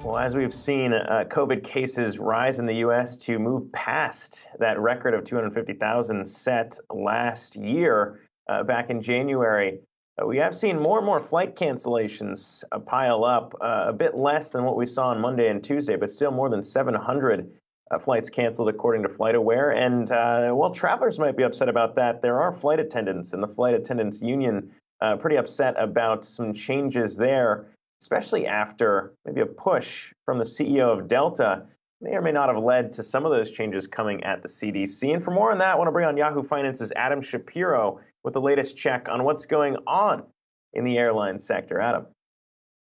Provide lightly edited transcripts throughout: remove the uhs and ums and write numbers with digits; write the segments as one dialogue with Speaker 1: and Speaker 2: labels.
Speaker 1: Well, as we've seen, COVID cases rise in the U.S. to move past that record of 250,000 set last year, back in January. We have seen more and more flight cancellations pile up, a bit less than what we saw on Monday and Tuesday, but still more than 700 flights canceled, according to FlightAware. And while travelers might be upset about that, there are flight attendants and the Flight Attendants Union pretty upset about some changes there, especially after maybe a push from the CEO of Delta may or may not have led to some of those changes coming at the CDC. And for more on that, I want to bring on Yahoo Finance's Adam Shapiro with the latest check on what's going on in the airline sector. Adam.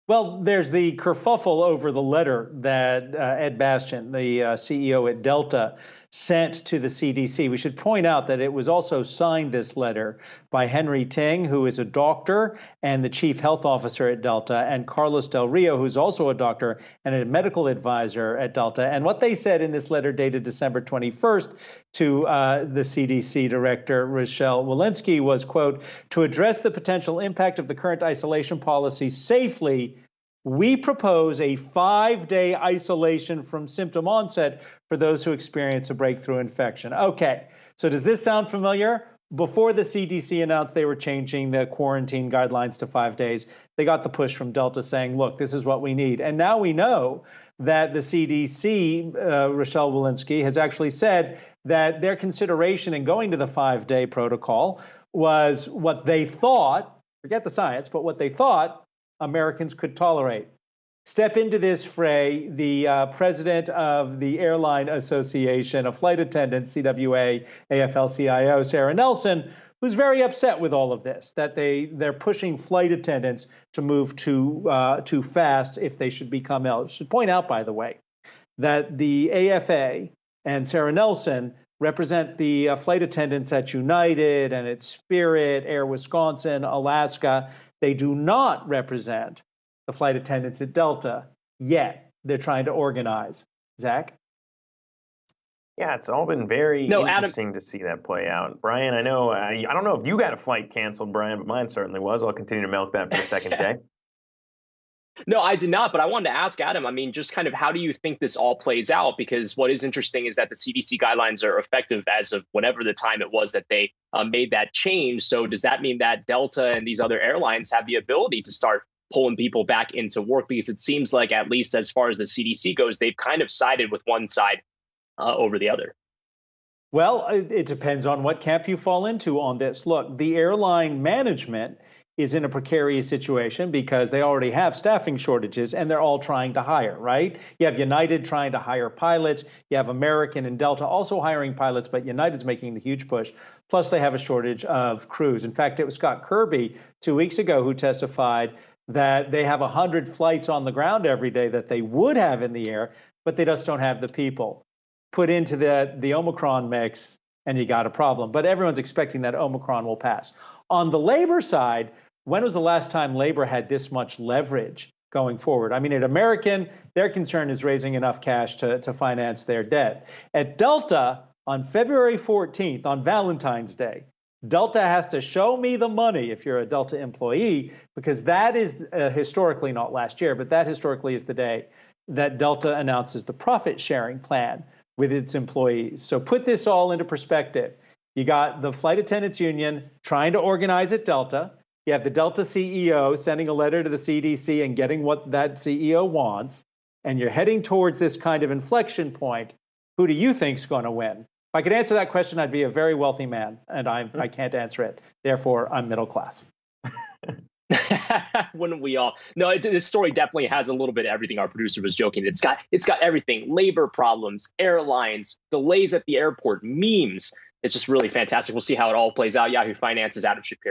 Speaker 2: Well, there's the kerfuffle over the letter that Ed Bastian, the CEO at Delta, sent to the CDC. We should point out that it was also signed, this letter, by Henry Ting, who is a doctor and the chief health officer at Delta, and Carlos Del Rio, who's also a doctor and a medical advisor at Delta. And what they said in this letter dated December 21st to the CDC director, Rochelle Walensky, was, quote, to address the potential impact of the current isolation policy safely, we propose a 5-day isolation from symptom onset for those who experience a breakthrough infection. Okay, so does this sound familiar? Before the CDC announced they were changing the quarantine guidelines to 5 days, they got the push from Delta saying, look, this is what we need. And now we know that the CDC, Rochelle Walensky, has actually said that their consideration in going to the 5-day protocol was what they thought, forget the science, but what they thought Americans could tolerate. Step into this fray the president of the Airline Association of Flight Attendants, CWA, AFL-CIO, Sarah Nelson, who's very upset with all of this, that they're pushing flight attendants to move too fast if they should become ill. I should point out, by the way, that the AFA and Sarah Nelson represent the flight attendants at United and at Spirit, Air Wisconsin, Alaska. They do not represent the flight attendants at Delta yet. They're trying to organize. Zach?
Speaker 1: Yeah, it's all been very interesting to see that play out. Brian, I know, I don't know if you got a flight canceled, Brian, but mine certainly was. I'll continue to milk that for the second day.
Speaker 3: No, I did not, but I wanted to ask Adam, I mean, just kind of how do you think this all plays out? Because what is interesting is that the CDC guidelines are effective as of whenever the time it was that they made that change. So does that mean that Delta and these other airlines have the ability to start pulling people back into work? Because it seems like, at least as far as the CDC goes, they've kind of sided with one side over the other.
Speaker 2: Well, it depends on what camp you fall into on this. Look, the airline management is in a precarious situation because they already have staffing shortages and they're all trying to hire, right? You have United trying to hire pilots. You have American and Delta also hiring pilots, but United's making the huge push. Plus, they have a shortage of crews. In fact, it was Scott Kirby 2 weeks ago who testified that they have 100 flights on the ground every day that they would have in the air, but they just don't have the people. Put into the Omicron mix, and you got a problem. But everyone's expecting that Omicron will pass. On the labor side, when was the last time labor had this much leverage going forward? I mean, at American, their concern is raising enough cash to finance their debt. At Delta, on February 14th, on Valentine's Day, Delta has to show me the money if you're a Delta employee, because that is historically, not last year, but that historically is the day that Delta announces the profit sharing plan with its employees. So put this all into perspective. You got the Flight Attendants Union trying to organize at Delta. You have the Delta CEO sending a letter to the CDC and getting what that CEO wants. And you're heading towards this kind of inflection point. Who do you think's going to win? If I could answer that question, I'd be a very wealthy man, and I can't answer it. Therefore, I'm middle class.
Speaker 3: Wouldn't we all? No, this story definitely has a little bit of everything. Our producer was joking. It's got everything: labor problems, airlines, delays at the airport, memes. It's just really fantastic. We'll see how it all plays out. Yahoo Finance's Adam Shapiro.